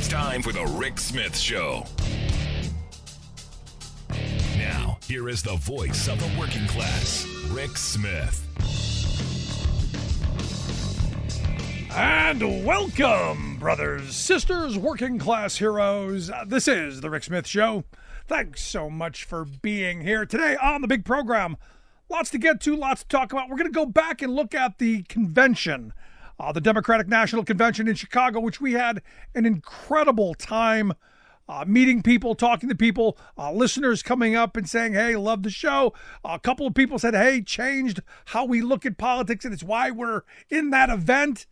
It's time for the Rick Smith Show. Now, here is the voice of the working class, Rick Smith. And welcome, brothers, sisters, working class heroes. This is the Rick Smith Show. Thanks so much for being here today on the big program. Lots to get to, lots to talk about. We're going to go back and look at the convention, the Democratic National Convention in Chicago, which we had an incredible time meeting people, talking to people, listeners coming up and saying, hey, love the show. A couple of people said, hey, changed how we look at politics, and it's why we're in that event.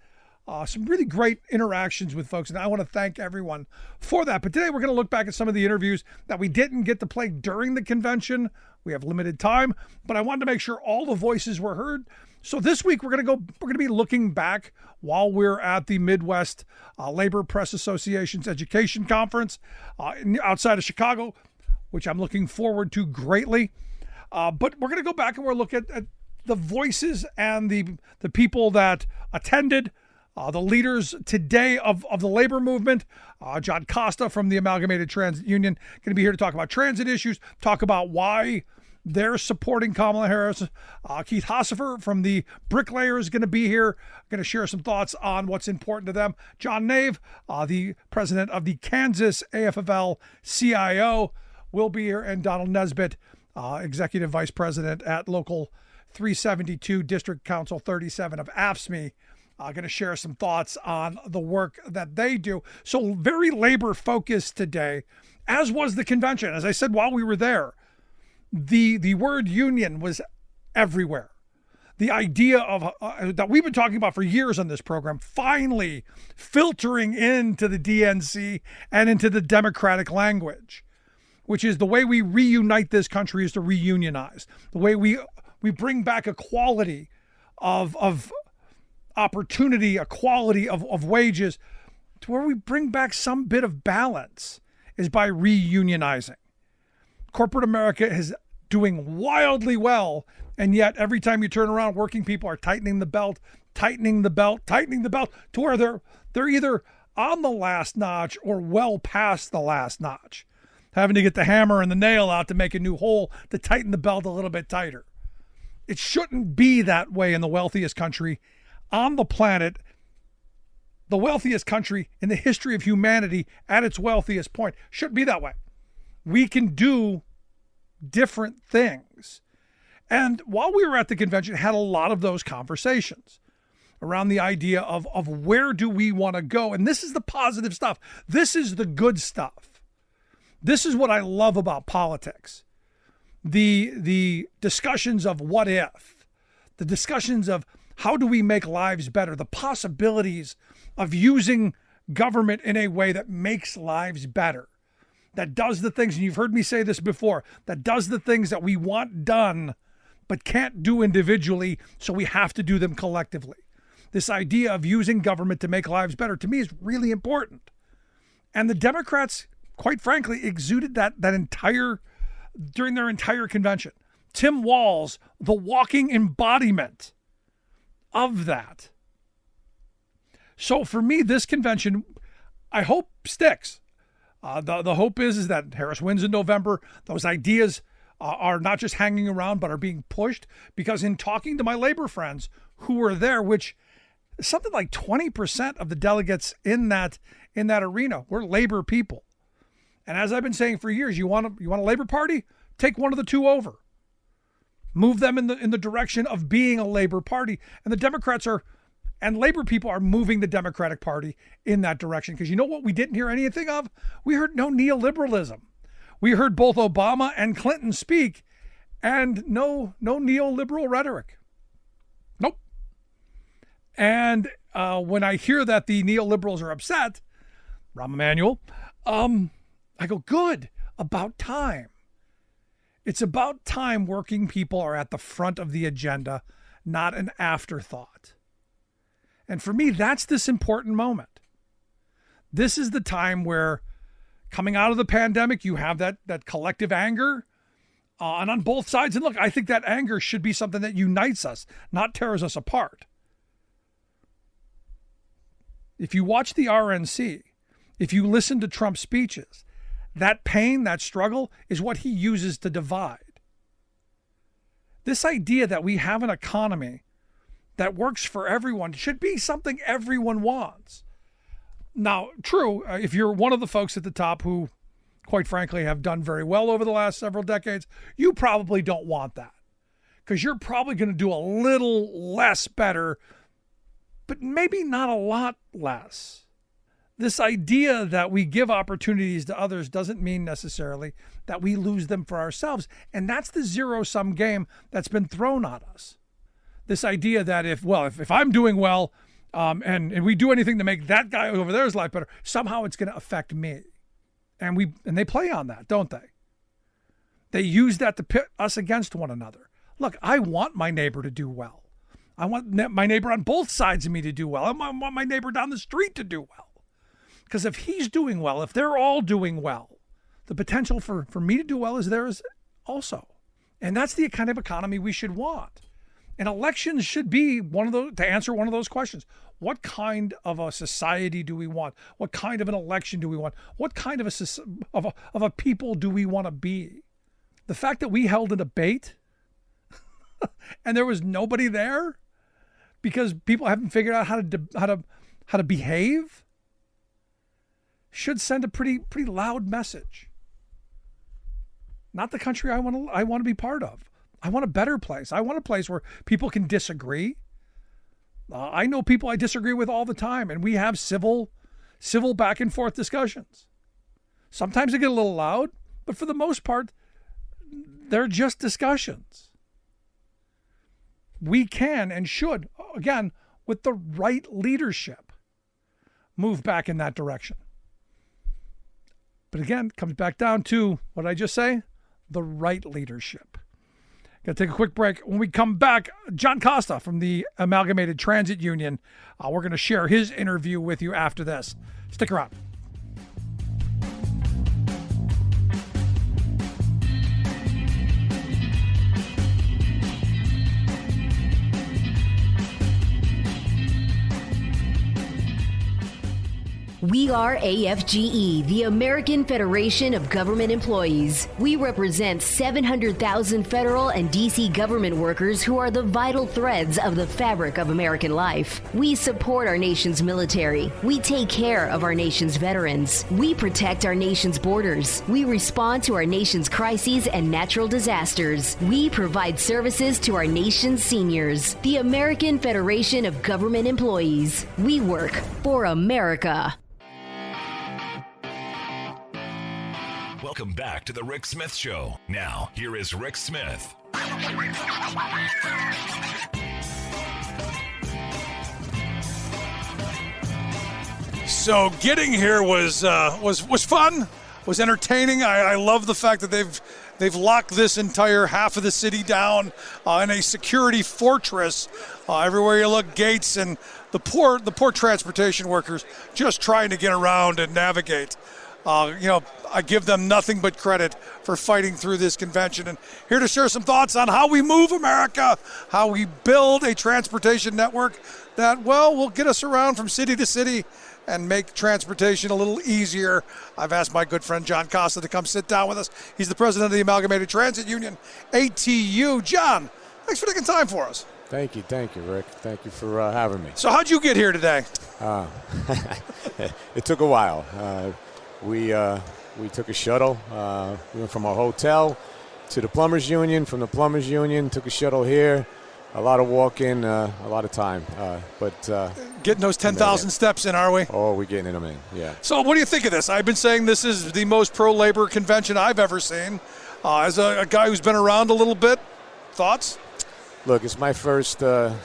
Some really great interactions with folks, and I want to thank everyone for that. But today we're going to look back at some of the interviews that we didn't get to play during the convention. We have limited time, but I wanted to make sure all the voices were heard. So this week we're going to be looking back while we're at the Midwest Labor Press Association's Education Conference outside of Chicago, which I'm looking forward to greatly. But we're going to go back and we'll look at the voices and the people that attended. The leaders today of the labor movement, John Costa from the Amalgamated Transit Union, going to be here to talk about transit issues, talk about why they're supporting Kamala Harris. Keith Hossifer from the Bricklayers is going to be here, going to share some thoughts on what's important to them. John Nave, the president of the Kansas AFL-CIO, will be here, and Donald Nesbitt, executive vice president at Local 372, District Council 37 of AFSCME, going to share some thoughts on the work that they do. So very labor focused today, as was the convention. As I said while we were there, the word union was everywhere. The idea of that we've been talking about for years on this program, finally filtering into the DNC and into the Democratic language, which is the way we reunite this country is to reunionize. The way we bring back equality of opportunity, equality of wages, to where we bring back some bit of balance is by reunionizing. Corporate America is doing wildly well, and yet every time you turn around, working people are tightening the belt, to where they're either on the last notch or well past the last notch, having to get the hammer and the nail out to make a new hole to tighten the belt a little bit tighter. It shouldn't be that way in the wealthiest country on the planet, the wealthiest country in the history of humanity at its wealthiest point. Shouldn't be that way. We can do different things. And while we were at the convention, had a lot of those conversations around the idea of where do we want to go? And this is the positive stuff. This is the good stuff. This is what I love about politics. The discussions of what if, the discussions of how do we make lives better? The possibilities of using government in a way that makes lives better, that does the things, and you've heard me say this before, that does the things that we want done but can't do individually, so we have to do them collectively. This idea of using government to make lives better, to me, is really important. And the Democrats, quite frankly, exuded that during their entire convention. Tim Walz, the walking embodiment of that. So for me, this convention, I hope sticks. The hope is that Harris wins in November. Those ideas are not just hanging around, but are being pushed, because in talking to my labor friends who were there, which something like 20% of the delegates in that arena were labor people. And as I've been saying for years, you want a labor party? Take one of the two over. Move them in the direction of being a labor party. And the Democrats and labor people are moving the Democratic Party in that direction. Because you know what we didn't hear anything of? We heard no neoliberalism. We heard both Obama and Clinton speak, and no neoliberal rhetoric. Nope. And when I hear that the neoliberals are upset, Rahm Emanuel, I go, good, about time. It's about time working people are at the front of the agenda, not an afterthought. And for me, that's this important moment. This is the time where, coming out of the pandemic, you have that collective anger, and on both sides. And look, I think that anger should be something that unites us, not tears us apart. If you watch the RNC, If you listen to Trump's speeches, that pain, that struggle is what he uses to divide. This idea that we have an economy that works for everyone should be something everyone wants. Now, true, if you're one of the folks at the top who, quite frankly, have done very well over the last several decades, you probably don't want that, because you're probably going to do a little less better, but maybe not a lot less. This idea that we give opportunities to others doesn't mean necessarily that we lose them for ourselves. And that's the zero-sum game that's been thrown at us. This idea that if I'm doing well and we do anything to make that guy over there's life better, somehow it's going to affect me. And they play on that, don't they? They use that to pit us against one another. Look, I want my neighbor to do well. I want my neighbor on both sides of me to do well. I want my neighbor down the street to do well. Because if he's doing well, if they're all doing well, the potential for me to do well is there also. And that's the kind of economy we should want. And elections should be one of those, to answer one of those questions. What kind of a society do we want? What kind of an election do we want? What kind of a people do we want to be? The fact that we held a debate and there was nobody there because people haven't figured out how to behave should send a pretty loud message. Not the country I want to be part of. I want a better place. I want a place where people can disagree. I know people I disagree with all the time, and we have civil back and forth discussions. Sometimes they get a little loud, but for the most part, they're just discussions. We can and should, again, with the right leadership, move back in that direction. But again, it comes back down to what I just say, the right leadership. Got to take a quick break. When we come back, John Costa from the Amalgamated Transit Union, we're going to share his interview with you after this. Stick around. We are AFGE, the American Federation of Government Employees. We represent 700,000 federal and D.C. government workers who are the vital threads of the fabric of American life. We support our nation's military. We take care of our nation's veterans. We protect our nation's borders. We respond to our nation's crises and natural disasters. We provide services to our nation's seniors. The American Federation of Government Employees. We work for America. Welcome back to the Rick Smith Show. Now, here is Rick Smith. So getting here was fun, was entertaining. I love the fact that they've locked this entire half of the city down in a security fortress. Everywhere you look, gates, and the poor transportation workers just trying to get around and navigate. I give them nothing but credit for fighting through this convention, and here to share some thoughts on how we move America, how we build a transportation network that, will get us around from city to city and make transportation a little easier. I've asked my good friend John Costa to come sit down with us. He's the president of the Amalgamated Transit Union, ATU. John, thanks for taking time for us. Thank you, Rick. Thank you for having me. So how'd you get here today? It took a while. We took a shuttle. We went from our hotel to the Plumbers Union. From the Plumbers Union, took a shuttle here. A lot of walking, a lot of time. But getting those 10,000 steps in, are we? Oh, we're getting them in, yeah. So what do you think of this? I've been saying this is the most pro-labor convention I've ever seen. As a guy who's been around a little bit, thoughts? Look, it's my first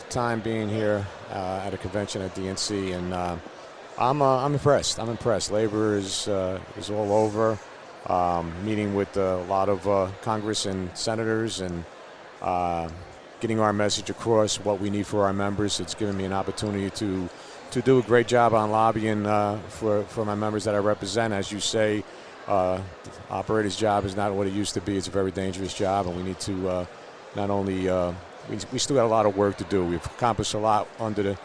time being here at a convention at DNC, and I'm impressed. Labor is all over. Meeting with a lot of Congress and senators and getting our message across, what we need for our members. It's given me an opportunity to do a great job on lobbying for my members that I represent. As you say, the operator's job is not what it used to be. It's a very dangerous job, and we need to not only we still got a lot of work to do. We've accomplished a lot under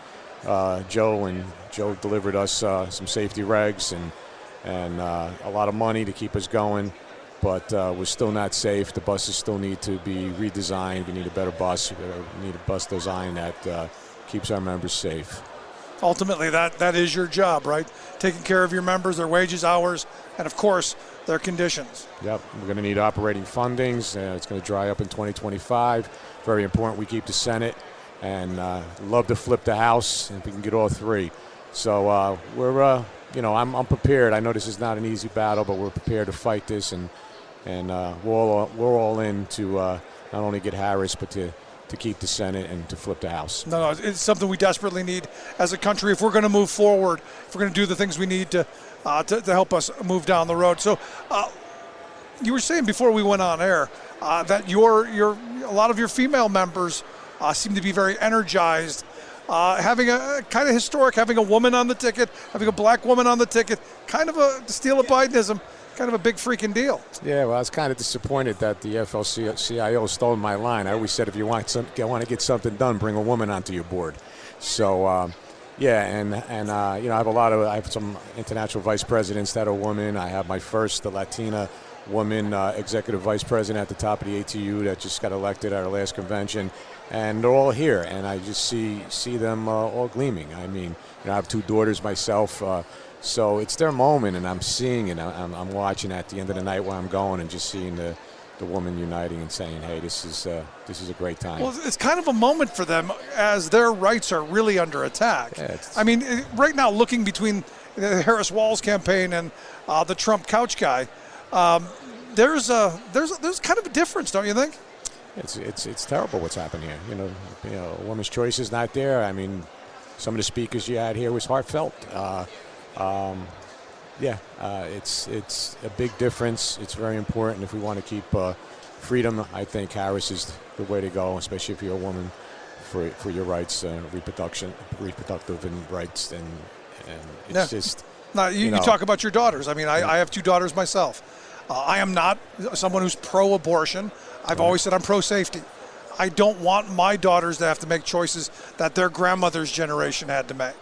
Joe, and Joe delivered us some safety regs, and and a lot of money to keep us going. But we're still not safe. The buses still need to be redesigned. We need a better bus. We need a bus design that keeps our members safe. Ultimately, that is your job, right? Taking care of your members, their wages, hours, and of course, their conditions. Yep, we're going to need operating fundings. It's going to dry up in 2025. Very important we keep the Senate, and love to flip the House if we can get all three. So we're, I'm prepared. I know this is not an easy battle, but we're prepared to fight this, and we're all in to not only get Harris, but to keep the Senate and to flip the House. No, it's something we desperately need as a country if we're going to move forward, if we're going to do the things we need to help us move down the road. So you were saying before we went on air that a lot of your female members seem to be very energized, having a kind of historic, having a woman on the ticket, having a black woman on the ticket, kind of to steal a Bidenism. Kind of a big freaking deal. Yeah, well, I was kind of disappointed that the FL-CIO stole my line. I always said if you want to get something done, bring a woman onto your board. So, I have some international vice presidents that are women. I have my first Latina woman executive vice president at the top of the ATU that just got elected at our last convention, and they're all here, and I just see them all gleaming. I mean, I have two daughters myself. So it's their moment, and I'm seeing it. I'm watching at the end of the night where I'm going and just seeing the woman uniting and saying, hey, this is a great time. Well, it's kind of a moment for them as their rights are really under attack. Yeah, right now, looking between the Harris-Walz campaign and the Trump couch guy, there's kind of a difference, don't you think? It's terrible what's happened here. A woman's choice is not there. I mean, some of the speakers you had here was heartfelt. It's a big difference. It's very important if we want to keep freedom. I think Harris is the way to go, especially if you're a woman, for your rights, reproductive and rights, and it's just. Now, you talk about your daughters. I mean, I have two daughters myself. I am not someone who's pro-abortion. I've always said I'm pro-safety. I don't want my daughters to have to make choices that their grandmother's generation had to make.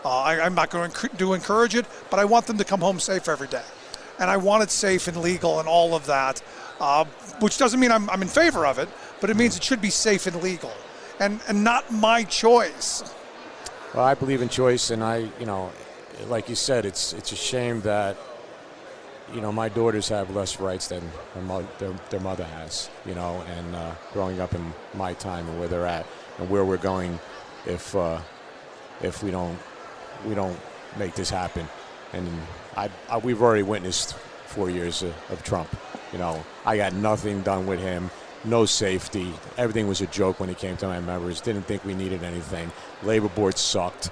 I'm not going to encourage it, but I want them to come home safe every day. And I want it safe and legal and all of that, which doesn't mean I'm in favor of it, but it means it should be safe and legal and not my choice. Well, I believe in choice, and like you said, it's a shame that, my daughters have less rights than their mother has, and growing up in my time and where they're at and where we're going if we don't make this happen. And we've already witnessed 4 years of Trump. I got nothing done with him, no safety. Everything was a joke when it came to my members. Didn't think we needed anything. Labor board sucked.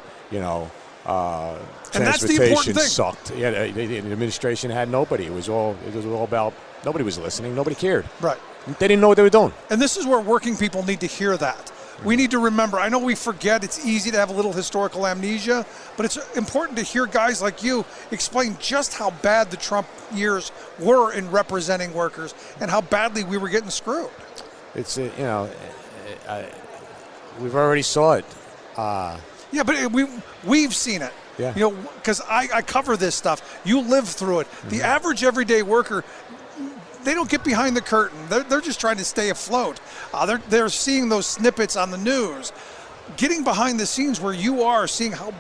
Transportation sucked. Yeah, the administration had nobody. It was all about nobody was listening. Nobody cared. Right. They didn't know what they were doing. And this is where working people need to hear that. We need to remember, I know we forget, it's easy to have a little historical amnesia, but it's important to hear guys like you explain just how bad the Trump years were in representing workers and how badly we were getting screwed. It's, we've already saw it. Yeah, but we've seen it. Yeah. Because I cover this stuff. You live through it. The average everyday worker, they don't get behind the curtain. They're just trying to stay afloat. They're seeing those snippets on the news. Getting behind the scenes where you are, seeing how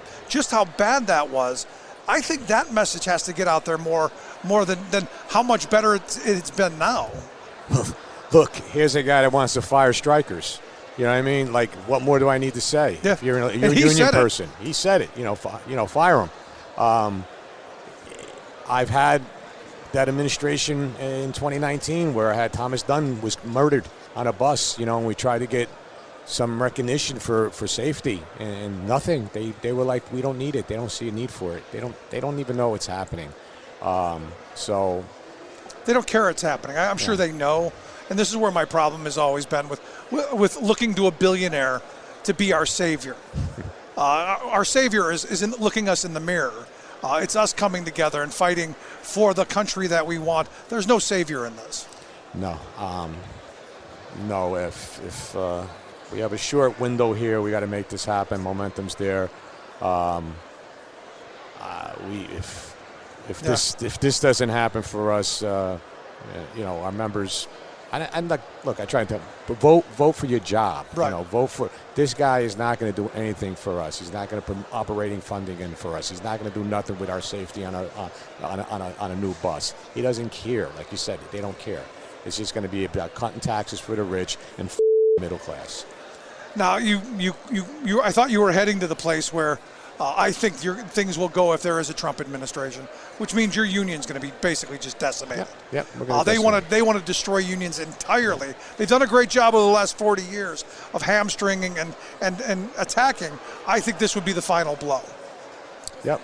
bad that was, I think that message has to get out there more than how much better it's been now. Look, here's a guy that wants to fire strikers. You know what I mean? Like, what more do I need to say? Yeah. If you're a union person, he said it. Fire him. I've had that administration in 2019 where I had Thomas Dunn was murdered on a bus, and we tried to get some recognition for safety, and nothing. They were like, we don't need it. They don't see a need for it. They don't even know it's happening. So they don't care it's happening. I'm sure they know. And this is where my problem has always been with looking to a billionaire to be our savior. Our savior is in looking us in the mirror. It's us coming together and fighting for the country that we want. There's no savior in this. No. No, if we have a short window here, we got to make this happen. Momentum's there. if this doesn't happen for us, our members. And look, I try to vote for your job. Right. Vote for this guy is not going to do anything for us. He's not going to put operating funding in for us. He's not going to do nothing with our safety on a new bus. He doesn't care. Like you said, they don't care. It's just going to be about cutting taxes for the rich and middle class. Now, I thought you were heading to the place where I think things will go if there is a Trump administration, which means your union's going to be basically just decimated. Yep. They want to destroy unions entirely. They've done a great job over the last 40 years of hamstringing and attacking. I think this would be the final blow. Yep.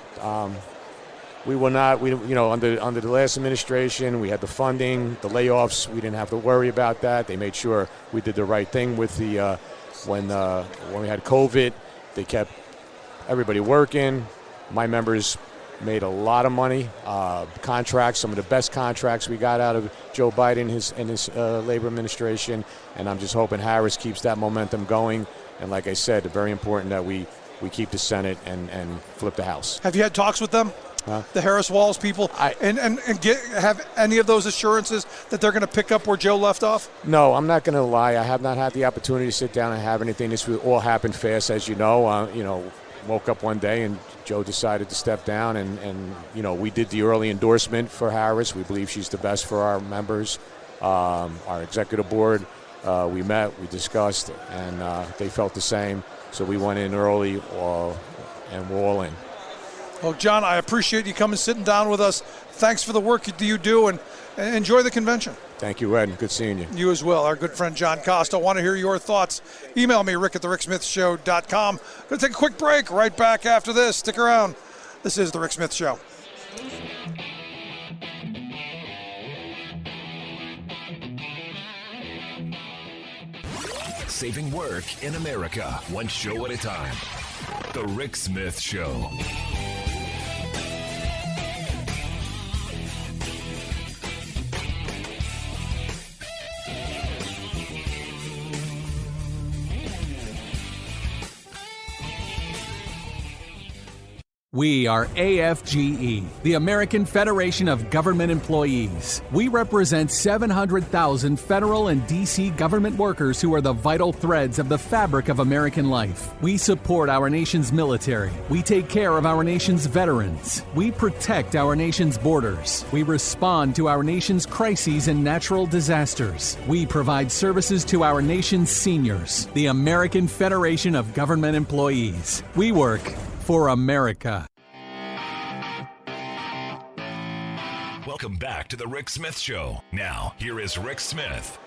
We will not. Under the last administration, we had the funding, the layoffs. We didn't have to worry about that. They made sure we did the right thing with the when we had COVID. They kept everybody working. My members made a lot of money. Contracts, some of the best contracts we got out of Joe Biden and his labor administration. And I'm just hoping Harris keeps that momentum going. And like I said, very important that we keep the Senate and flip the House. Have you had talks with them? The Harris Walls people, have any of those assurances that they're going to pick up where Joe left off? No, I'm not going to lie. I have not had the opportunity to sit down and have anything. This all happened fast, as you know. Woke up one day and Joe decided to step down, and we did the early endorsement for Harris. We believe she's the best for our members. Our executive board, we met, we discussed, and they felt the same. So we went in early, and we're all in. Well, John, I appreciate you coming, sitting down with us. Thanks for the work you do, and enjoy the convention. Thank you, Ed. Good seeing you. You as well. Our good friend John Costa. I want to hear your thoughts. Email me, rick@thericksmithshow.com. Going to take a quick break. Right back after this. Stick around. This is The Rick Smith Show. Saving work in America, one show at a time. The Rick Smith Show. We are AFGE, the American Federation of Government Employees. We represent 700,000 federal and D.C. government workers who are the vital threads of the fabric of American life. We support our nation's military. We take care of our nation's veterans. We protect our nation's borders. We respond to our nation's crises and natural disasters. We provide services to our nation's seniors. The American Federation of Government Employees. We work for America. Welcome back to the Rick Smith Show. Now, here is Rick Smith.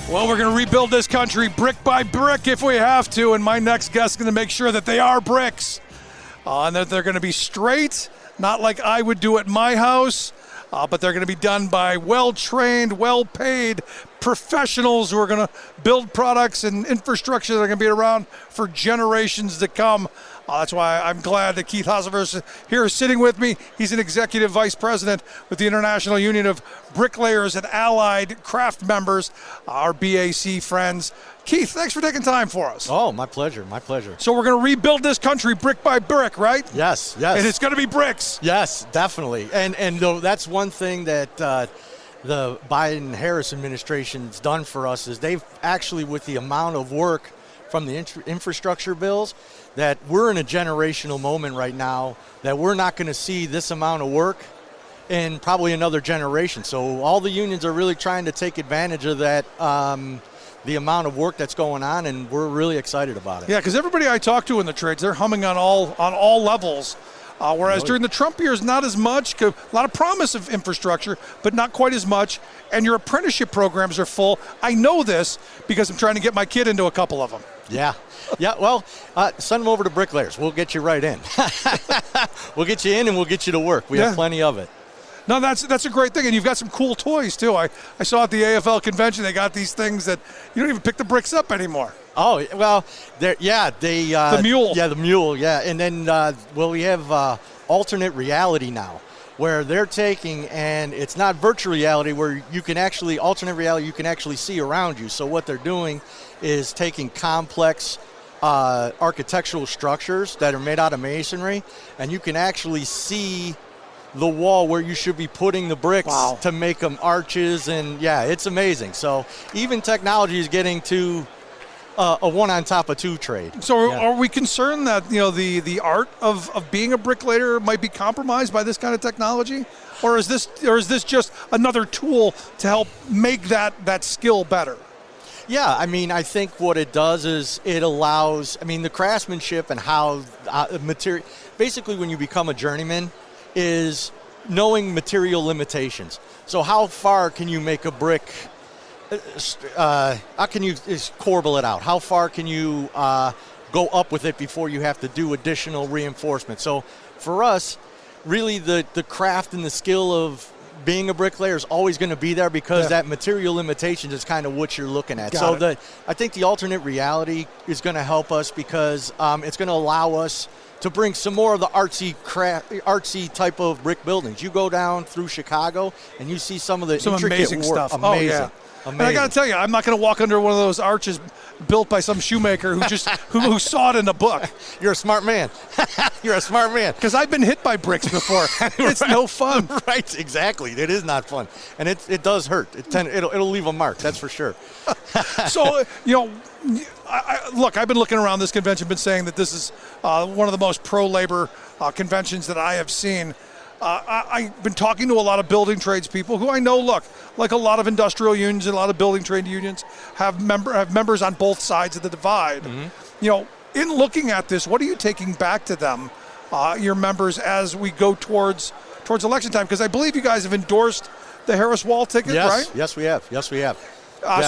Well, we're going to rebuild this country brick by brick if we have to, and my next guest is going to make sure that they are bricks. And that they're going to be straight, not like I would do at my house, but they're going to be done by well-trained, well-paid professionals who are going to build products and infrastructure that are going to be around for generations to come. That's why I'm glad that Keith Hosevers here is sitting with me. He's an executive vice president with the International Union of Bricklayers and Allied Craft Members, our BAC friends. Keith, thanks for taking time for us. Oh, my pleasure, my pleasure. So we're going to rebuild this country brick by brick, right? Yes. And it's going to be bricks. Yes, definitely. And that's one thing that the Biden-Harris administration's done for us is they've actually, with the amount of work from the infrastructure bills, that we're in a generational moment right now that we're not going to see this amount of work in probably another generation. So all the unions are really trying to take advantage of that, the amount of work that's going on, and we're really excited about it. Yeah, because everybody I talk to in the trades, they're humming on all levels. Whereas during the Trump years, not as much. A lot of promise of infrastructure, but not quite as much. And your apprenticeship programs are full. I know this because I'm trying to get my kid into a couple of them. Yeah. Well, send them over to Bricklayers. We'll get you right in. We'll get you in and we'll get you to work. We have plenty of it. No, that's a great thing, and you've got some cool toys too. I saw at the AFL convention they got these things that you don't even pick the bricks up anymore. Oh well, the mule. Yeah, the mule. Yeah, and then we have alternate reality now, where they're taking, and it's not virtual reality where you can actually alternate reality. You can actually see around you. So what they're doing is taking complex architectural structures that are made out of masonry, and you can actually see the wall where you should be putting the bricks to make them arches, and it's amazing. So even technology is getting to a one on top of two trade. So are we concerned that the art of being a bricklayer might be compromised by this kind of technology, or is this just another tool to help make that skill better? Yeah, I mean, I think what it does is it allows, the craftsmanship and how material, basically when you become a journeyman, is knowing material limitations. So how far can you make a brick, how can you corbel it out? How far can you go up with it before you have to do additional reinforcement? So for us, really the craft and the skill of being a bricklayer is always going to be there, because that material limitation is kind of what you're looking at. I think the alternate reality is going to help us, because it's going to allow us to bring some more of the artsy type of brick buildings. You go down through Chicago and you see some of the intricate amazing work. stuff. Amazing. Oh, yeah. Amazing. And I got to tell you, I'm not going to walk under one of those arches built by some shoemaker who just who saw it in a book. You're a smart man. You're a smart man. Because I've been hit by bricks before. It's no fun. Right, exactly. It is not fun, and it does hurt. It'll leave a mark. That's for sure. So look, I've been looking around this convention, been saying that this is one of the most pro-labor conventions that I have seen. I've been talking to a lot of building trades people who I know, like a lot of industrial unions and a lot of building trade unions have members on both sides of the divide. Mm-hmm. In looking at this, what are you taking back to them, your members, as we go towards election time? Because I believe you guys have endorsed the Harris Wall ticket, right? Yes, we have.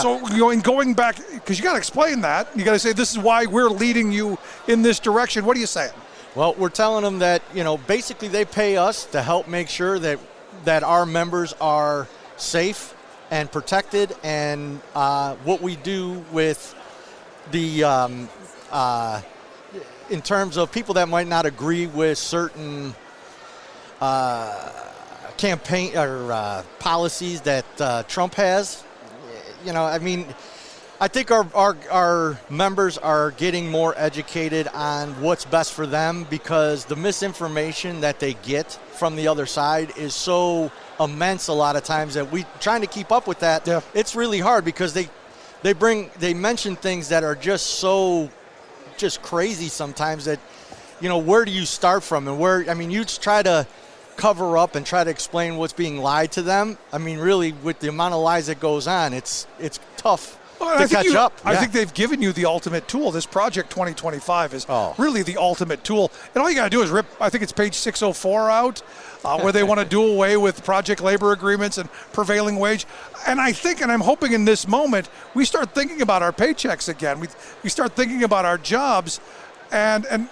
So in going back, because you got to explain that, you got to say this is why we're leading you in this direction. What are you saying? Well, we're telling them that, basically they pay us to help make sure that our members are safe and protected, and what we do with the in terms of people that might not agree with certain campaign or policies that Trump has. I think our members are getting more educated on what's best for them, because the misinformation that they get from the other side is so immense a lot of times that we trying to keep up with that. Yeah. It's really hard, because they mention things that are just crazy sometimes that, where do you start from, and you just try to cover up and try to explain what's being lied to them. Really, with the amount of lies that goes on, it's tough. I think they've given you the ultimate tool. This Project 2025 is really the ultimate tool. And all you got to do is rip, I think it's page 604 out, where they want to do away with project labor agreements and prevailing wage. And I'm hoping in this moment, we start thinking about our paychecks again. We start thinking about our jobs. And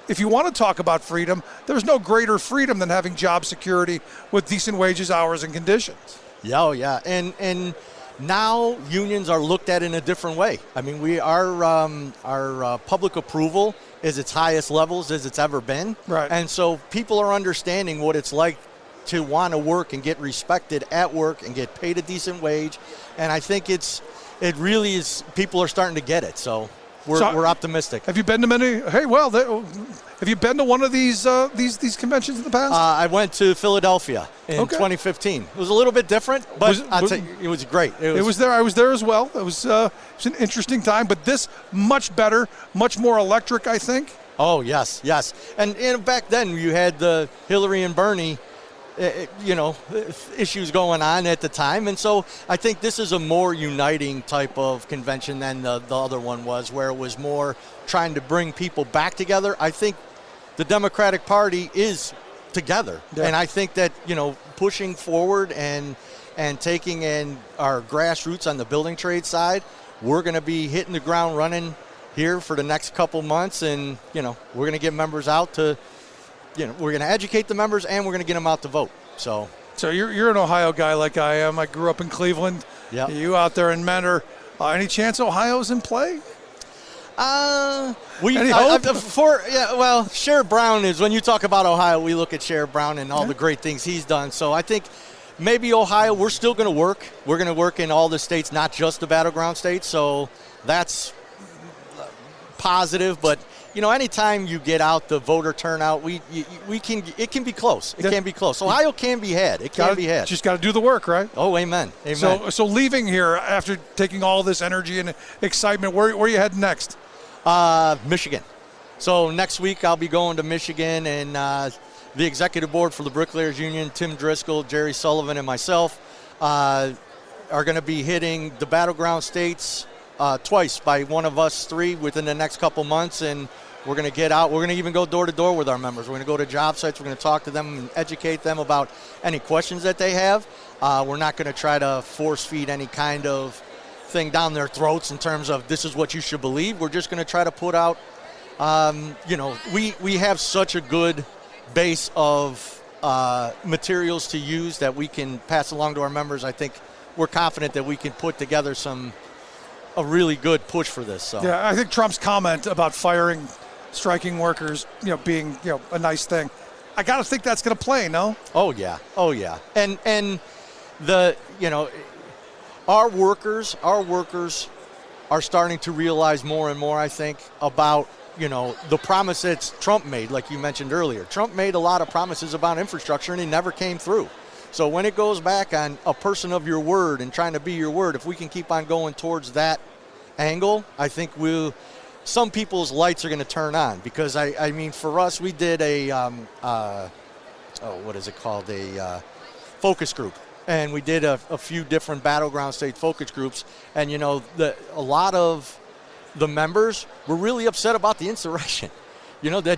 if you want to talk about freedom, there's no greater freedom than having job security with decent wages, hours, and conditions. Yeah. And now unions are looked at in a different way. Our public approval is its highest levels as it's ever been. Right. And so people are understanding what it's like to want to work and get respected at work and get paid a decent wage. And I think it really is, people are starting to get it. So we're optimistic. Have you been to many? Have you been to one of these conventions in the past? I went to Philadelphia in 2015. It was a little bit different, but it was great. It was there. I was there as well. It was an interesting time, but this much better, much more electric, I think. Oh yes. And back then you had the Hillary and Bernie issues going on at the time. And so I think this is a more uniting type of convention than the other one was, where it was more trying to bring people back together. I think the Democratic Party is together. Yeah. And I think that, pushing forward and taking in our grassroots on the building trade side, we're going to be hitting the ground running here for the next couple months. And, we're going to get members out to, we're going to educate the members, and we're going to get them out to vote. So you're an Ohio guy like I am. I grew up in Cleveland. Yeah. You out there in Mentor. Any chance Ohio's in play? Sherrod Brown is, when you talk about Ohio, we look at Sherrod Brown and all the great things he's done. So I think maybe Ohio, we're still going to work. We're going to work in all the states, not just the battleground states. So that's positive, but anytime you get out the voter turnout, it can be close. It can be close. Ohio can be had. It can be had. Just got to do the work, right? Oh, amen. So leaving here after taking all this energy and excitement, where are you heading next? Michigan. So next week I'll be going to Michigan, and the executive board for the Bricklayers Union, Tim Driscoll, Jerry Sullivan, and myself are going to be hitting the battleground states twice by one of us three within the next couple months, and we're going to get out. We're going to even go door to door with our members. We're going to go to job sites. We're going to talk to them and educate them about any questions that they have. We're not going to try to force feed any kind of thing down their throats in terms of this is what you should believe. We're just going to try to put out, we have such a good base of materials to use that we can pass along to our members. I think we're confident that we can put together a really good push for this. So. Yeah, I think Trump's comment about firing striking workers, being, a nice thing. I got to think that's going to play, no? Oh yeah. And the, our workers are starting to realize more and more, I think, about, the promise that Trump made, like you mentioned earlier. Trump made a lot of promises about infrastructure, and he never came through. So when it goes back on a person of your word and trying to be your word, if we can keep on going towards that angle, I think some people's lights are going to turn on. Because, I mean, for us, we did a focus group. And we did a few different battleground state focus groups. And, a lot of the members were really upset about the insurrection. Well, you've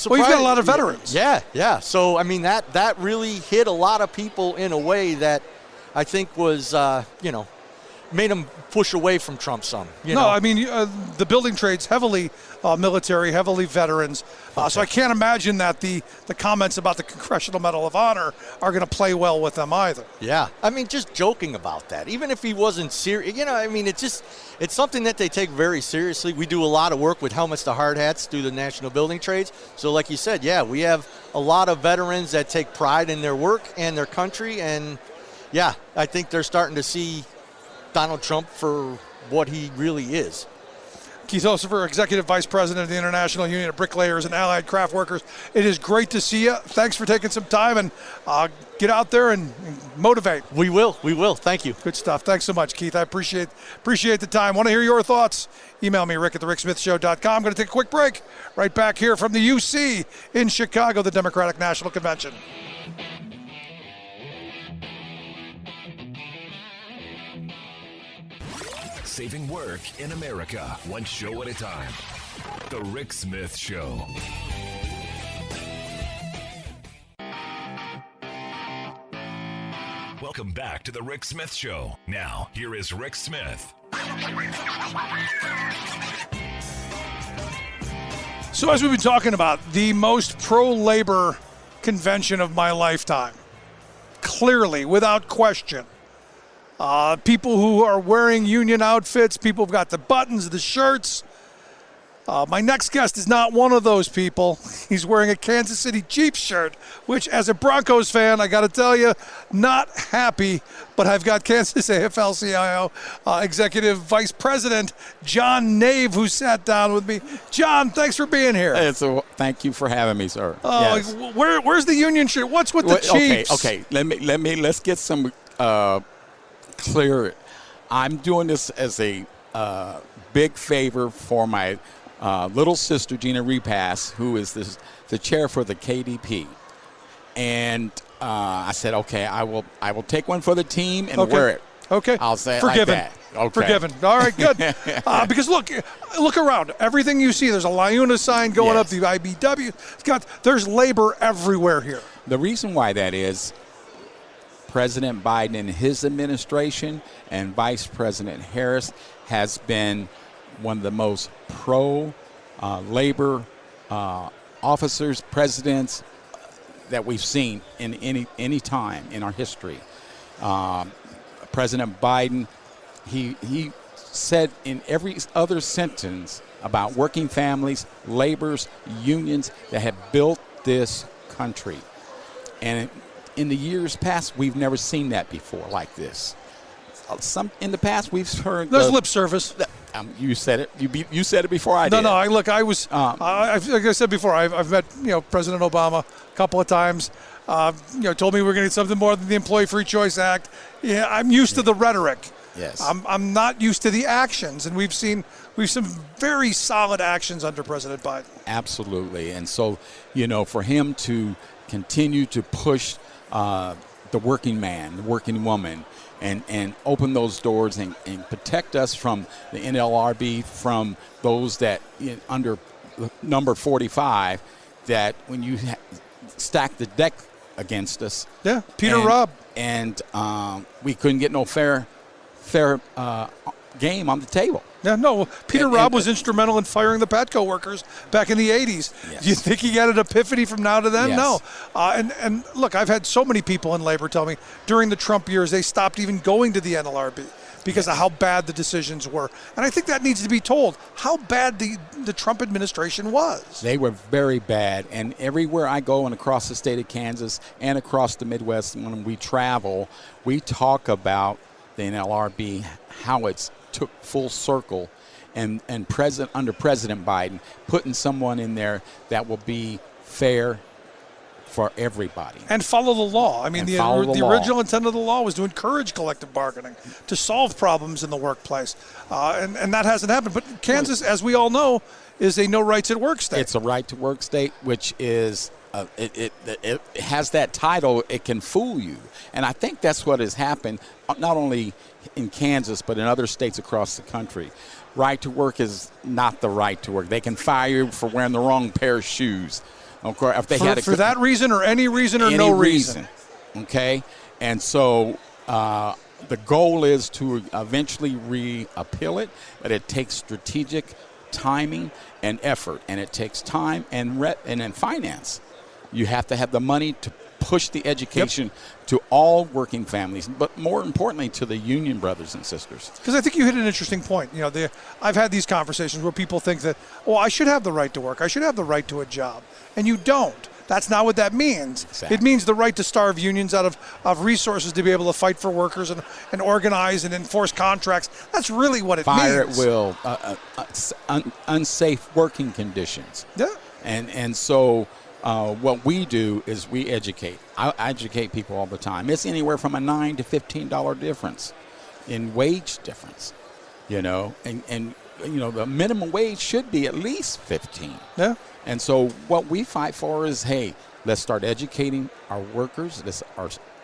got a lot of veterans. Yeah. So, I mean, that really hit a lot of people in a way that I think was, made them push away from Trump some. I mean, the building trade's heavily military, heavily veterans. So I can't imagine that the comments about the Congressional Medal of Honor are going to play well with them either. Yeah. I mean, just joking about that. Even if he wasn't serious, it's something that they take very seriously. We do a lot of work with helmets to hard hats through the national building trades. So like you said, yeah, we have a lot of veterans that take pride in their work and their country. And, yeah, I think they're starting to see Donald Trump for what he really is. Keith Ossifer, Executive Vice President of the International Union of Bricklayers and Allied Craft Workers. It is great to see you. Thanks for taking some time, and get out there and motivate. We will. Thank you. Good stuff. Thanks so much, Keith. I appreciate the time. Want to hear your thoughts? Email me, rick@thericksmithshow.com. I'm going to take a quick break. Right back here from the UC in Chicago, the Democratic National Convention. Saving work in America, one show at a time. The Rick Smith Show. Welcome back to the Rick Smith Show. Now, here is Rick Smith. So as we've been talking about, the most pro-labor convention of my lifetime. Clearly, without question. People who are wearing union outfits, people who've got the buttons, the shirts. My next guest is not one of those people. He's wearing a Kansas City Chiefs shirt, which as a Broncos fan, I got to tell you, not happy. But I've got Kansas AFL-CIO Executive Vice President John Nave, who sat down with me. John, thanks for being here. Thank you for having me, sir. Yes. Where's the union shirt? What's with the Chiefs? Okay. Let's get some clear. I'm doing this as a big favor for my little sister, Gina Repass, who is the chair for the KDP. And I said, okay, I will take one for the team and wear it. Okay. I'll say Forgiven. it like that. Okay. Forgiven. All right, good. Because look around. Everything you see, there's a LIUNA sign going up, the IBW. There's labor everywhere here. The reason why that is, President Biden and his administration and Vice President Harris has been one of the most pro-labor officers, presidents that we've seen in any time in our history. President Biden, he said in every other sentence about working families, laborers, unions that have built this country. And in the years past, we've never seen that before like this. In the past, we've heard there's lip service. You said it. You said it before I did. No. Like I said before, I've met President Obama a couple of times. Told me we're going to get something more than the Employee Free Choice Act. Yeah, I'm used to the rhetoric. Yes. I'm not used to the actions, and we've seen some very solid actions under President Biden. Absolutely, and so for him to continue to push the working man, the working woman, and open those doors and protect us from the NLRB, from those that under number 45, that when you stack the deck against us. Yeah, Peter Robb. And we couldn't get no fair game on the table. Yeah, no, Peter Robb was instrumental in firing the Patco workers back in the 80s. Yes. Do you think he had an epiphany from now to then? Yes. No. And look, I've had so many people in labor tell me during the Trump years they stopped even going to the NLRB because of how bad the decisions were. And I think that needs to be told, how bad the Trump administration was. They were very bad. And everywhere I go and across the state of Kansas and across the Midwest, when we travel, we talk about the NLRB, how it's took full circle, and under President Biden, putting someone in there that will be fair for everybody and follow the law. I mean, the law. original intent of the law was to encourage collective bargaining, to solve problems in the workplace, and that hasn't happened. But Kansas, as we all know, is a no rights at work state. It's a right to work state, which is it has that title. It can fool you, and I think that's what has happened, not only in Kansas but in other states across the country. Right to work is not the right to work. They can fire you for wearing the wrong pair of shoes. Okay, if they for that reason or any reason or no reason. Okay, and so the goal is to eventually reappeal it, but it takes strategic timing and effort, and it takes time and then finance. You have to have the money to push the education to all working families, but more importantly to the union brothers and sisters. Because I think you hit an interesting point. I've had these conversations where people think that, I should have the right to work. I should have the right to a job. And you don't. That's not what that means. Exactly. It means the right to starve unions out of resources to be able to fight for workers and organize and enforce contracts. That's really what it means. Fire at will, unsafe working conditions. Yeah. And so what we do is we educate. I educate people all the time. It's anywhere from a $9 to $15 difference in wage difference, and the minimum wage should be at least 15. Yeah. And so what we fight for is, hey, let's start educating our workers. Let's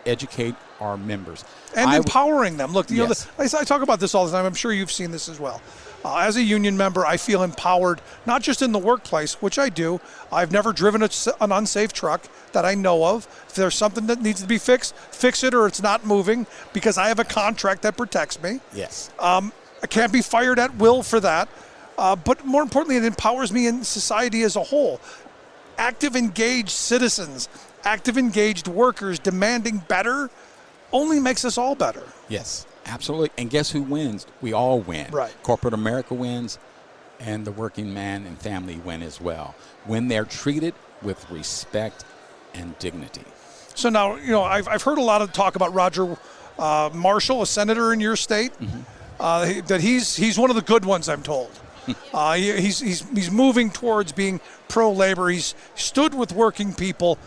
educate our members. And empowering them. Look, yes. I talk about this all the time. I'm sure you've seen this as well. As a union member, I feel empowered, not just in the workplace, which I do. I've never driven an unsafe truck that I know of. If there's something that needs to be fixed, fix it, or it's not moving, because I have a contract that protects me. Yes. I can't be fired at will for that. But more importantly, it empowers me in society as a whole. Active, engaged citizens, active, engaged workers demanding better only makes us all better. Yes, absolutely. And guess who wins? We all win. Right. Corporate America wins, and the working man and family win as well, when they're treated with respect and dignity. So now, I've heard a lot of talk about Roger Marshall, a senator in your state, that he's one of the good ones, I'm told. He's moving towards being pro-labor. He's stood with working people.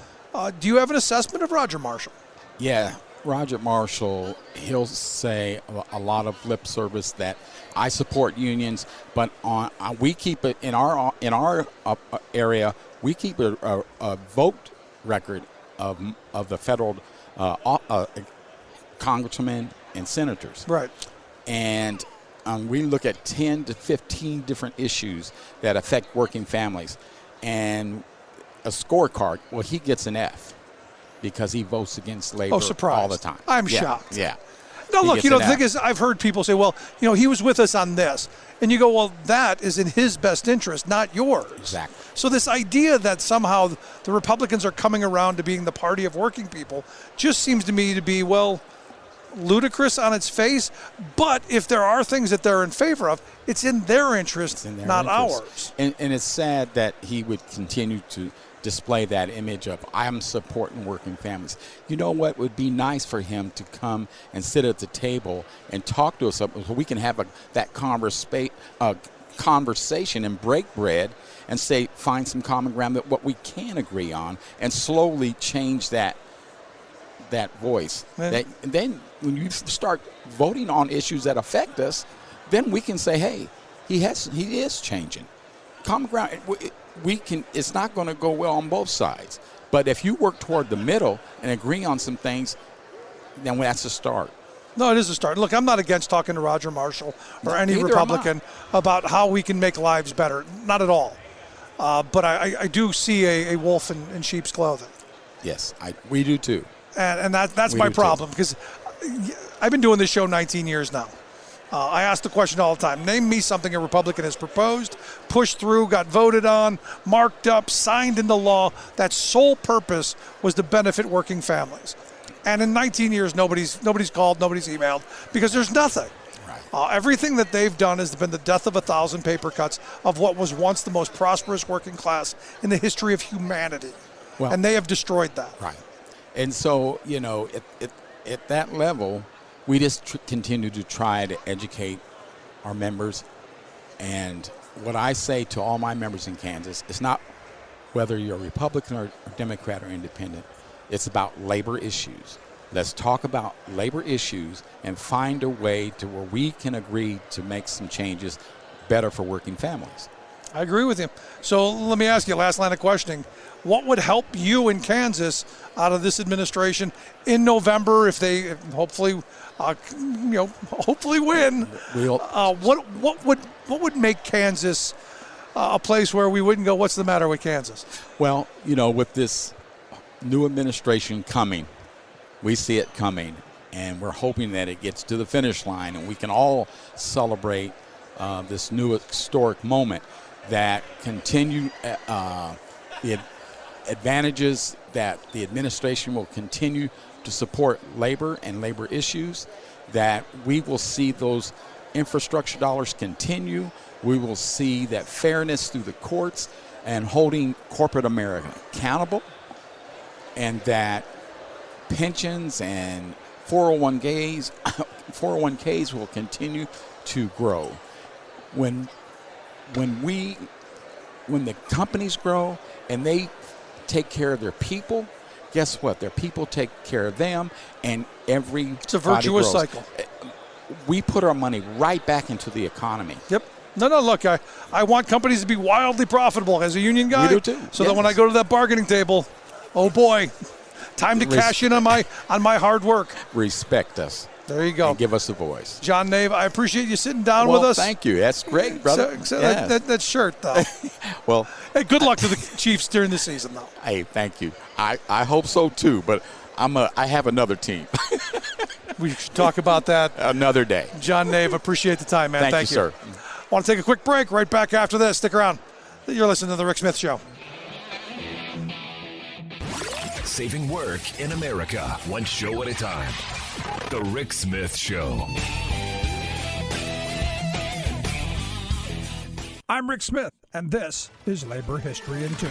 Do you have an assessment of Roger Marshall? Yeah, Roger Marshall, he'll say a lot of lip service that I support unions, but we keep it in our area. We keep a vote record of the federal congressmen and senators. Right. And we look at 10 to 15 different issues that affect working families. And a scorecard, he gets an F because he votes against labor all the time. I'm shocked. Yeah. No, look, the thing is, I've heard people say, he was with us on this. And you go, that is in his best interest, not yours. Exactly. So this idea that somehow the Republicans are coming around to being the party of working people just seems to me to be, ludicrous on its face, but if there are things that they're in favor of, it's in their interest, not ours. And it's sad that he would continue to display that image of I'm supporting working families. You know what would be nice for him to come and sit at the table and talk to us so we can have that conversation and break bread and find some common ground that what we can agree on and slowly change that voice. And then when you start voting on issues that affect us, then we can say, hey, he is changing. Common ground, it's not going to go well on both sides. But if you work toward the middle and agree on some things, then that's a start. No, it is a start. Look, I'm not against talking to Roger Marshall or any Republican about how we can make lives better. Not at all. But I do see a wolf in sheep's clothing. Yes, we do too. And that's my problem, because I've been doing this show 19 years now. I ask the question all the time. Name me something a Republican has proposed, pushed through, got voted on, marked up, signed into law. That sole purpose was to benefit working families. And in 19 years, nobody's called, nobody's emailed, because there's nothing. Right. Everything that they've done has been the death of 1,000 paper cuts of what was once the most prosperous working class in the history of humanity. Well, and they have destroyed that. Right. And so, at that level, we just continue to try to educate our members. And what I say to all my members in Kansas, it's not whether you're a Republican or Democrat or independent. It's about labor issues. Let's talk about labor issues and find a way to where we can agree to make some changes better for working families. I agree with you. So let me ask you, last line of questioning. What would help you in Kansas out of this administration in November if they hopefully win? What would make Kansas a place where we wouldn't go, what's the matter with Kansas? Well, with this new administration coming, we see it coming, and we're hoping that it gets to the finish line and we can all celebrate this new historic moment that continue the advantages that the administration will continue to support labor and labor issues, that we will see those infrastructure dollars continue. We will see that fairness through the courts and holding corporate America accountable, and that pensions and 401ks will continue to grow. When the companies grow and they take care of their people, guess what? Their people take care of them, and it's a virtuous cycle. We put our money right back into the economy. Yep. No, look, I want companies to be wildly profitable as a union guy. We do too. So that when I go to that bargaining table, oh boy, time to cash in on my hard work. Respect us. There you go. And give us a voice. John Nave, I appreciate you sitting down with us. Thank you. That's great, brother. So that shirt, though. Well, hey, good luck to the Chiefs during the season, though. Hey, thank you. I hope so too, but I have another team. We should talk about that another day. John Nave, appreciate the time, man. Thank you, sir. Want to take a quick break? Right back after this. Stick around. You're listening to The Rick Smith Show. Saving work in America, one show at a time. The Rick Smith Show. I'm Rick Smith, and this is Labor History in 2.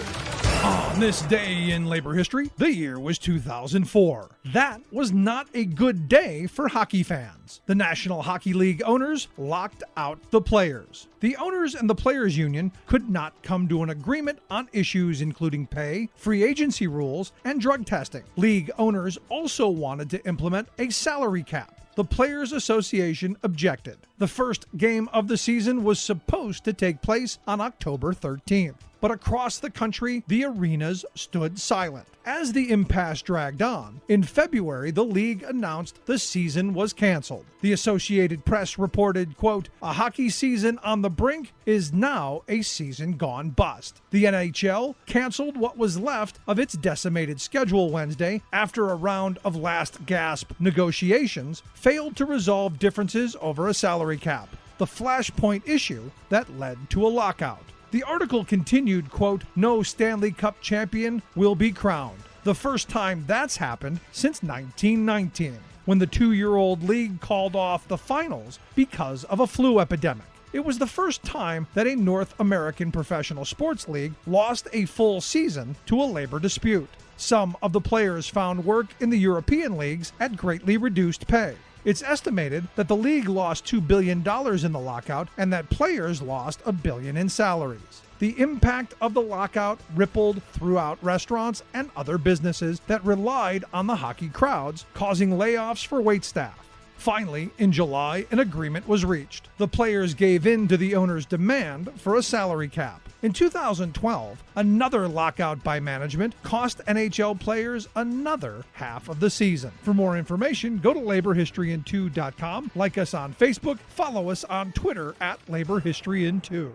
On this day in labor history, the year was 2004. That was not a good day for hockey fans. The National Hockey League owners locked out the players. The owners and the players' union could not come to an agreement on issues including pay, free agency rules, and drug testing. League owners also wanted to implement a salary cap. The Players Association objected. The first game of the season was supposed to take place on October 13th. But across the country, the arenas stood silent. As the impasse dragged on, in February, the league announced the season was canceled. The Associated Press reported, quote, "A hockey season on the brink is now a season gone bust." The NHL canceled what was left of its decimated schedule Wednesday after a round of last-gasp negotiations failed to resolve differences over a salary cap, the flashpoint issue that led to a lockout. The article continued, quote, "No Stanley Cup champion will be crowned. The first time that's happened since 1919, when the 2-year-old league called off the finals because of a flu epidemic. It was the first time that a North American professional sports league lost a full season to a labor dispute. Some of the players found work in the European leagues at greatly reduced pay. It's estimated that the league lost $2 billion in the lockout and that players lost $1 billion in salaries. The impact of the lockout rippled throughout restaurants and other businesses that relied on the hockey crowds, causing layoffs for waitstaff. Finally, in July, an agreement was reached. The players gave in to the owner's demand for a salary cap. In 2012, another lockout by management cost NHL players another half of the season. For more information, go to laborhistoryin2.com, like us on Facebook, follow us on Twitter at laborhistoryin2.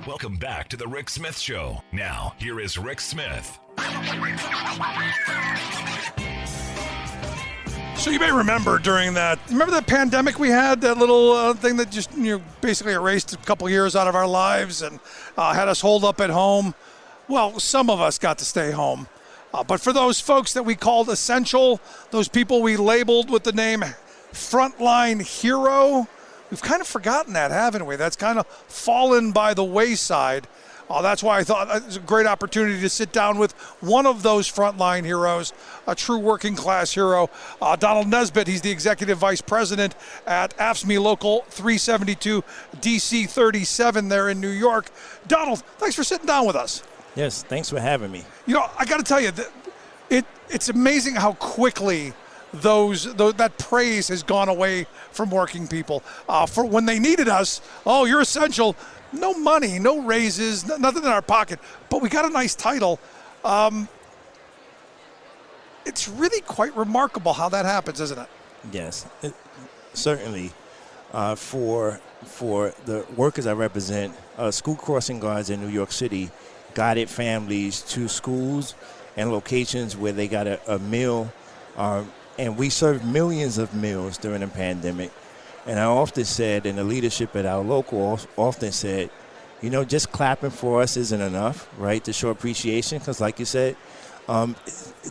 Welcome back to the Rick Smith Show. Now, here is Rick Smith. So you may remember during that pandemic we had, that little thing that just basically erased a couple years out of our lives and had us holed up at home. Well, some of us got to stay home. But for those folks that we called essential, those people we labeled with the name frontline hero, we've kind of forgotten that, haven't we? That's kind of fallen by the wayside. That's why I thought it was a great opportunity to sit down with one of those frontline heroes, a true working class hero, Donald Nesbitt. He's the executive vice president at AFSCME Local 372 DC 37 there in New York. Donald, thanks for sitting down with us. Yes, thanks for having me. I got to tell you, it's amazing how quickly that praise has gone away from working people. For when they needed us, you're essential. No money, no raises, nothing in our pocket, but we got a nice title. It's really quite remarkable how that happens, isn't it? Yes, certainly. For the workers I represent, school crossing guards in New York City guided families to schools and locations where they got a meal, and we served millions of meals during the pandemic. And I often said, and the leadership at our local often said, just clapping for us isn't enough, right, to show appreciation, because like you said,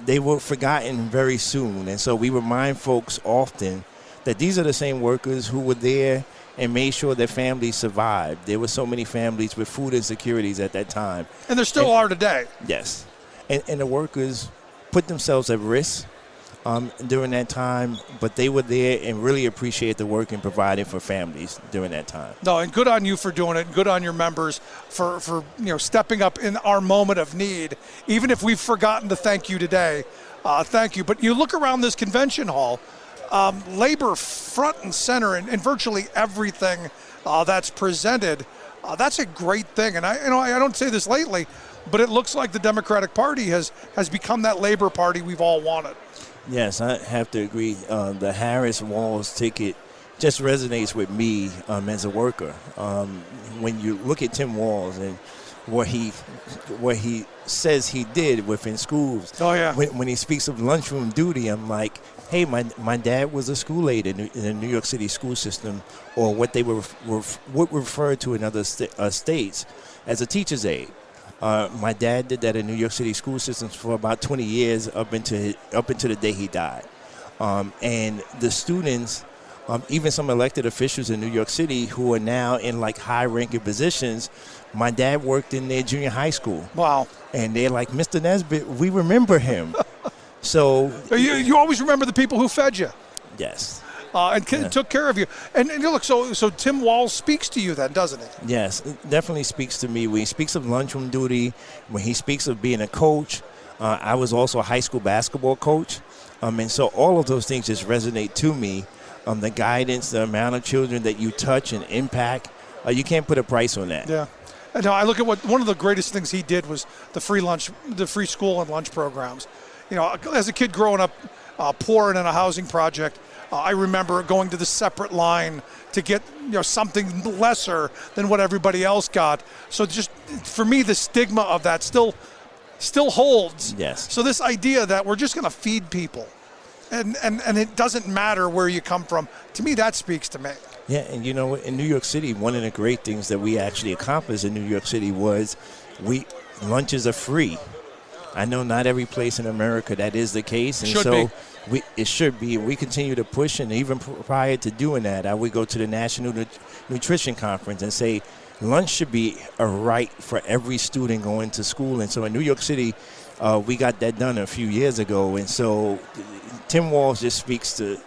they were forgotten very soon. And so we remind folks often that these are the same workers who were there and made sure their families survived. There were so many families with food insecurities at that time. And there still are today. Yes. And the workers put themselves at risk during that time, but they were there and really appreciate the work and providing for families during that time. No, and good on you for doing it, and good on your members for stepping up in our moment of need. Even if we've forgotten to thank you today, thank you. But you look around this convention hall, labor front and center in virtually everything that's presented. That's a great thing, and I don't say this lately, but it looks like the Democratic Party has become that labor party we've all wanted. Yes, I have to agree. The Harris-Walz ticket just resonates with me as a worker. When you look at Tim Walz and what he says he did within schools. Oh yeah. When he speaks of lunchroom duty, I'm like, hey, my dad was a school aide in the New York City school system, or what they would refer to in other states as a teacher's aide. My dad did that in New York City school systems for about 20 years up into the day he died. And the students, even some elected officials in New York City who are now in like high-ranking positions, my dad worked in their junior high school. Wow. And they're like, Mr. Nesbitt, we remember him. So you always remember the people who fed you. Yes. And took care of you. And look, so Tim Walz speaks to you then, doesn't it? Yes, it definitely speaks to me. When he speaks of lunchroom duty, when he speaks of being a coach, I was also a high school basketball coach. And so all of those things just resonate to me. The guidance, the amount of children that you touch and impact, you can't put a price on that. Yeah. And I look at one of the greatest things he did was the free school and lunch programs. As a kid growing up poor and in a housing project, I remember going to the separate line to get something lesser than what everybody else got. So just for me, the stigma of that still holds. Yes. So this idea that we're just going to feed people, and it doesn't matter where you come from, to me that speaks to me. Yeah, and in New York City, one of the great things that we actually accomplished in New York City was lunches are free. I know not every place in America that is the case, and Should so be. it should be. We continue to push, and even prior to doing that, I would go to the National Nutrition Conference and say lunch should be a right for every student going to school. And so in New York City, we got that done a few years ago. And so Tim Walz just speaks to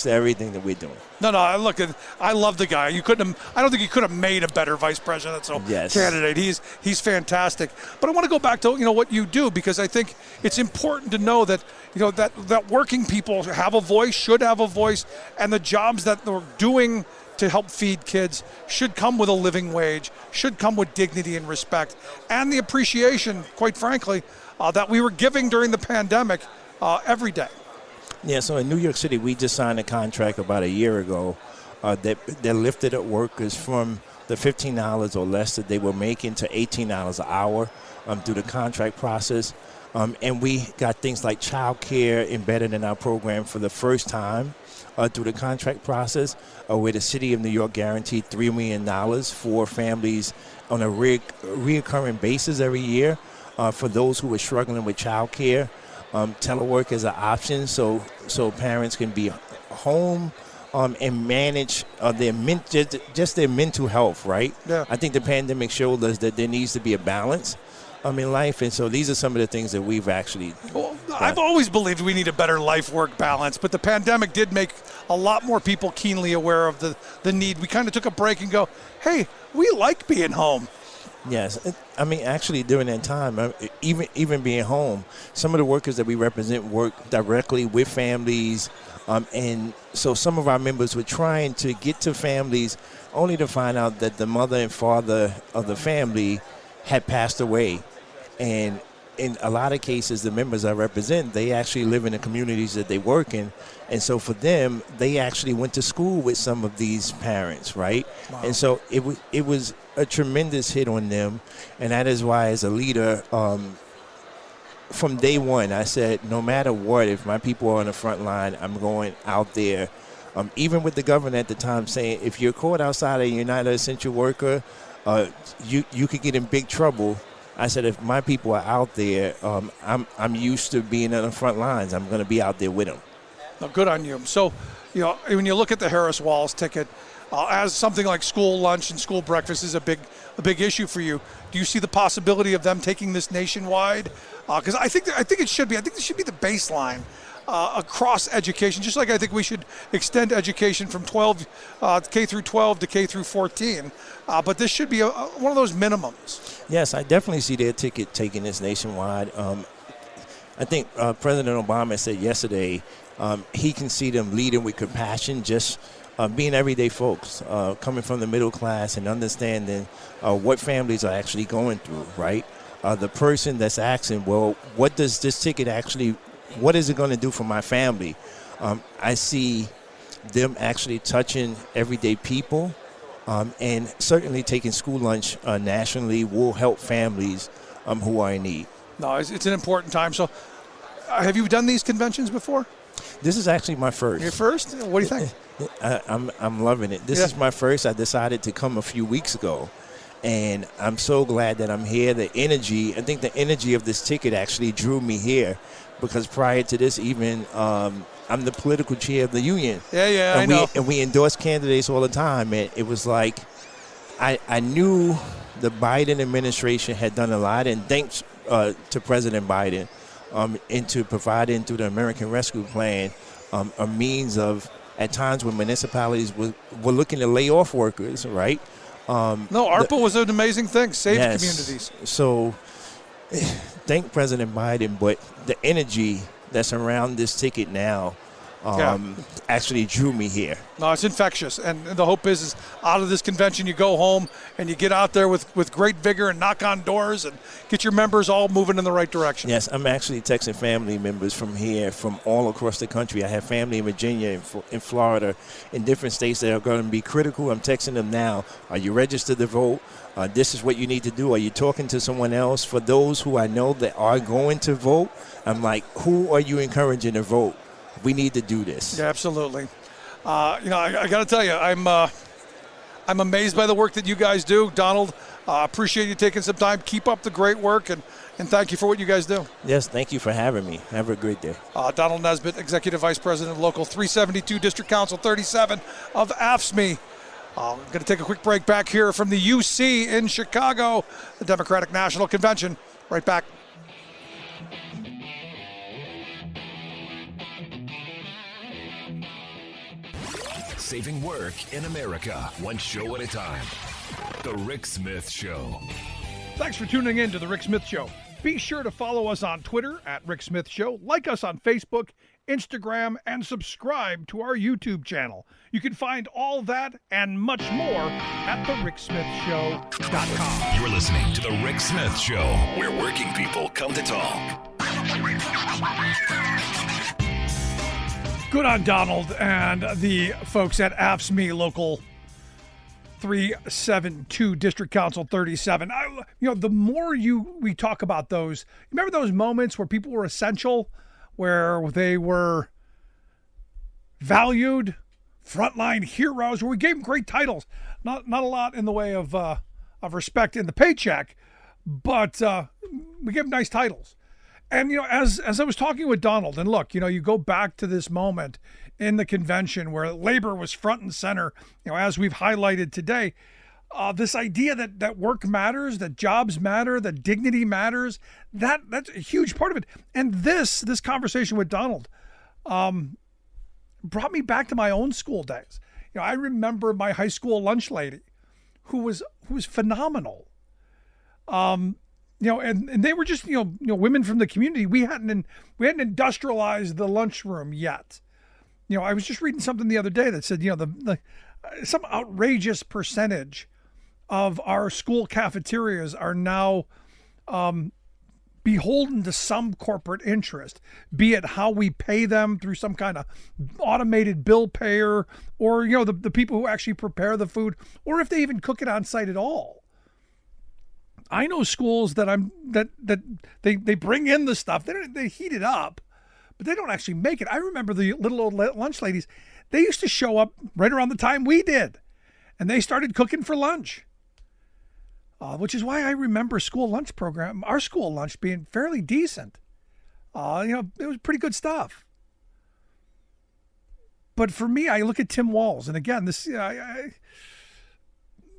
everything that we're doing. No, look, I love the guy. I don't think he could have made a better vice presidential candidate. He's fantastic. But I want to go back to what you do, because I think it's important to know that that working people have a voice, should have a voice, and the jobs that they're doing to help feed kids should come with a living wage, should come with dignity and respect, and the appreciation, quite frankly, that we were giving during the pandemic every day. Yeah, so in New York City, we just signed a contract about a year ago that lifted up workers from the $15 or less that they were making to $18 an hour through the contract process. And we got things like child care embedded in our program for the first time through the contract process, where the city of New York guaranteed $3 million for families on a reoccurring basis every year for those who are struggling with child care. Telework is an option, so parents can be home and manage their mental health, right? Yeah. I think the pandemic showed us that there needs to be a balance in life, and so these are some of the things that we've actually done. I've always believed we need a better life-work balance, but the pandemic did make a lot more people keenly aware of the need. We kind of took a break and go, hey, we like being home. Yes, I mean, actually during that time, even being home, some of the workers that we represent work directly with families, and so some of our members were trying to get to families only to find out that the mother and father of the family had passed away. And in a lot of cases, the members I represent, they actually live in the communities that they work in. And so for them, they actually went to school with some of these parents, right? Wow. And so it was a tremendous hit on them. And that is why, as a leader, from day one, I said, no matter what, if my people are on the front line, I'm going out there. Even with the governor at the time saying, if you're caught outside and you're not an essential worker, you could get in big trouble. I said, if my people are out there, I'm used to being on the front lines. I'm going to be out there with them. No, good on you. So, when you look at the Harris Walz ticket, as something like school lunch and school breakfast is a big issue for you, do you see the possibility of them taking this nationwide? Because I think it should be. I think this should be the baseline across education, just like I think we should extend education from K through 12 to K through 14. But this should be one of those minimums. Yes, I definitely see their ticket taking this nationwide. I think President Obama said yesterday he can see them leading with compassion, just being everyday folks, coming from the middle class and understanding what families are actually going through, right? The person that's asking, well, what does this ticket actually, what is it going to do for my family? I see them actually touching everyday people, and certainly taking school lunch nationally will help families who are in need. No, it's an important time. So have you done these conventions before? This is actually my first. Your first? What do you think? I'm loving it. This is my first. I decided to come a few weeks ago, and I'm so glad that I'm here. I think the energy of this ticket actually drew me here, because prior to this, even I'm the political chair of the union. Yeah, I know. And we endorse candidates all the time, and it was like I knew the Biden administration had done a lot, and thanks to President Biden into providing through the American Rescue Plan a means of, at times when municipalities were looking to lay off workers, right? ARPA was an amazing thing, saved communities. So thank President Biden, but the energy that's around this ticket now actually drew me here. No, it's infectious, and the hope is out of this convention you go home and you get out there with great vigor and knock on doors and get your members all moving in the right direction. Yes, I'm actually texting family members from here, from all across the country. I have family in Virginia, in Florida, in different states that are going to be critical. I'm texting them now. Are you registered to vote? This is what you need to do. Are you talking to someone else? For those who I know that are going to vote, I'm like, who are you encouraging to vote? We need to do this. Yeah, absolutely. I got to tell you, I'm amazed by the work that you guys do, Donald. Appreciate you taking some time. Keep up the great work, and and thank you for what you guys do. Yes, thank you for having me. Have a great day. Donald Nesbitt, Executive Vice President of Local 372, District Council 37 of AFSCME. I'm going to take a quick break back here from the UC in Chicago, the Democratic National Convention. Right back. Saving work in America, one show at a time. The Rick Smith Show. Thanks for tuning in to The Rick Smith Show. Be sure to follow us on Twitter at Rick Smith Show, like us on Facebook, Instagram, and subscribe to our YouTube channel. You can find all that and much more at thericksmithshow.com. You're listening to The Rick Smith Show, where working people come to talk. Good on Donald and the folks at AFSCME Local 372, District Council 37. The more we talk about those, remember those moments where people were essential, where they were valued, frontline heroes, where we gave them great titles. Not a lot in the way of respect in the paycheck, but we gave them nice titles. And, as I was talking with Donald, and look, you go back to this moment in the convention where labor was front and center, as we've highlighted today, this idea that work matters, that jobs matter, that dignity matters, that's a huge part of it. And this conversation with Donald brought me back to my own school days. I remember my high school lunch lady who was phenomenal. And they were just, women from the community. We hadn't industrialized the lunchroom yet. I was just reading something the other day that said, some outrageous percentage of our school cafeterias are now beholden to some corporate interest, be it how we pay them through some kind of automated bill payer, or, the people who actually prepare the food, or if they even cook it on site at all. I know schools that they bring in the stuff, they heat it up, but they don't actually make it. I remember the little old lunch ladies, they used to show up right around the time we did, and they started cooking for lunch, which is why I remember our school lunch being fairly decent. It was pretty good stuff. But for me, I look at Tim Walz, and again,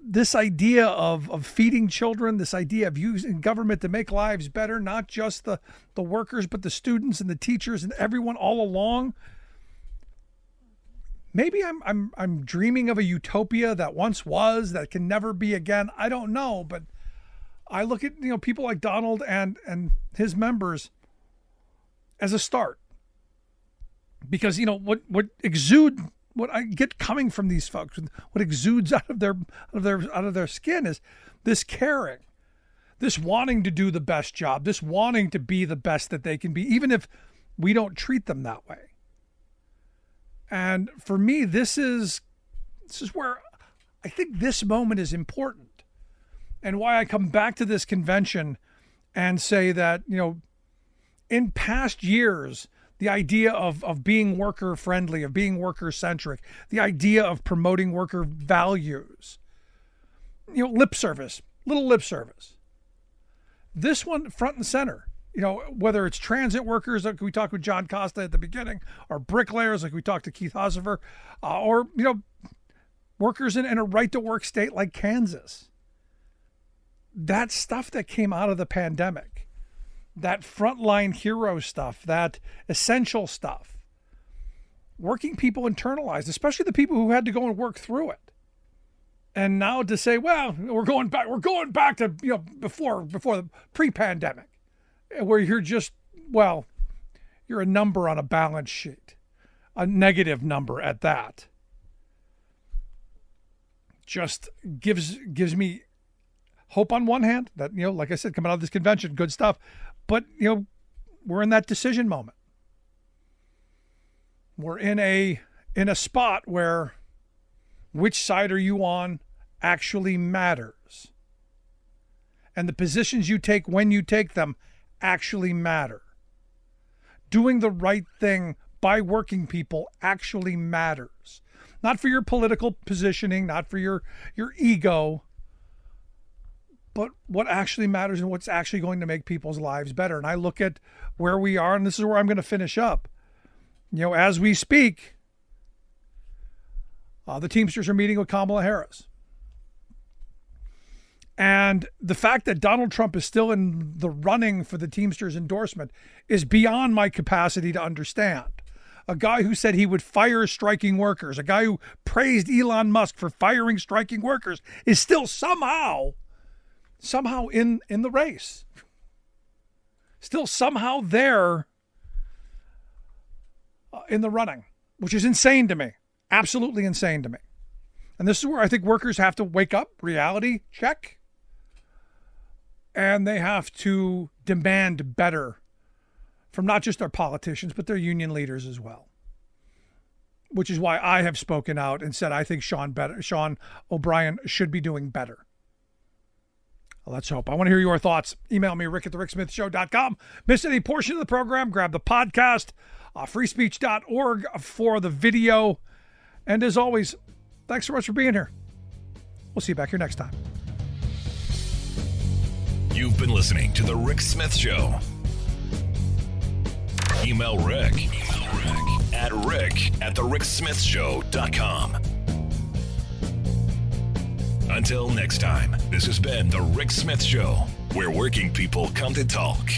this idea of feeding children, this idea of using government to make lives better, not just the workers, but the students and the teachers and everyone all along. Maybe I'm dreaming of a utopia that once was, that can never be again. I don't know, but I look at people like Donald and his members as a start, because what I get coming from these folks, what exudes out of their skin is this caring, this wanting to do the best job, this wanting to be the best that they can be, even if we don't treat them that way. And for me, this is where I think this moment is important, and why I come back to this convention and say that, in past years, the idea of being worker friendly, of being worker centric, the idea of promoting worker values, little lip service. This one front and center, whether it's transit workers like we talked with John Costa at the beginning, or bricklayers like we talked to Keith Hossover, or, workers in a right to work state like Kansas. That stuff that came out of the pandemic, that frontline hero stuff, that essential stuff, working people internalized, especially the people who had to go and work through it. And now to say, well, we're going back to, before the pre-pandemic, where you're just, you're a number on a balance sheet, a negative number at that. Just gives me hope on one hand that, like I said, coming out of this convention, good stuff. But, we're in that decision moment. We're in a spot where which side are you on actually matters. And the positions you take when you take them actually matter. Doing the right thing by working people actually matters. Not for your political positioning, not for your ego, but what actually matters and what's actually going to make people's lives better. And I look at where we are, and this is where I'm going to finish up. As we speak, the Teamsters are meeting with Kamala Harris. And the fact that Donald Trump is still in the running for the Teamsters endorsement is beyond my capacity to understand. A guy who said he would fire striking workers, a guy who praised Elon Musk for firing striking workers, is still somehow in the race. Still somehow there in the running, which is insane to me. Absolutely insane to me. And this is where I think workers have to wake up, reality check, and they have to demand better from not just their politicians, but their union leaders as well. Which is why I have spoken out and said I think Sean O'Brien should be doing better. Well, let's hope. I want to hear your thoughts. Email me, rick@thericksmithshow.com. Miss any portion of the program, grab the podcast, freespeech.org for the video. And as always, thanks so much for being here. We'll see you back here next time. You've been listening to The Rick Smith Show. Email Rick at rick@thericksmithshow.com. Until next time, this has been The Rick Smith Show, where working people come to talk.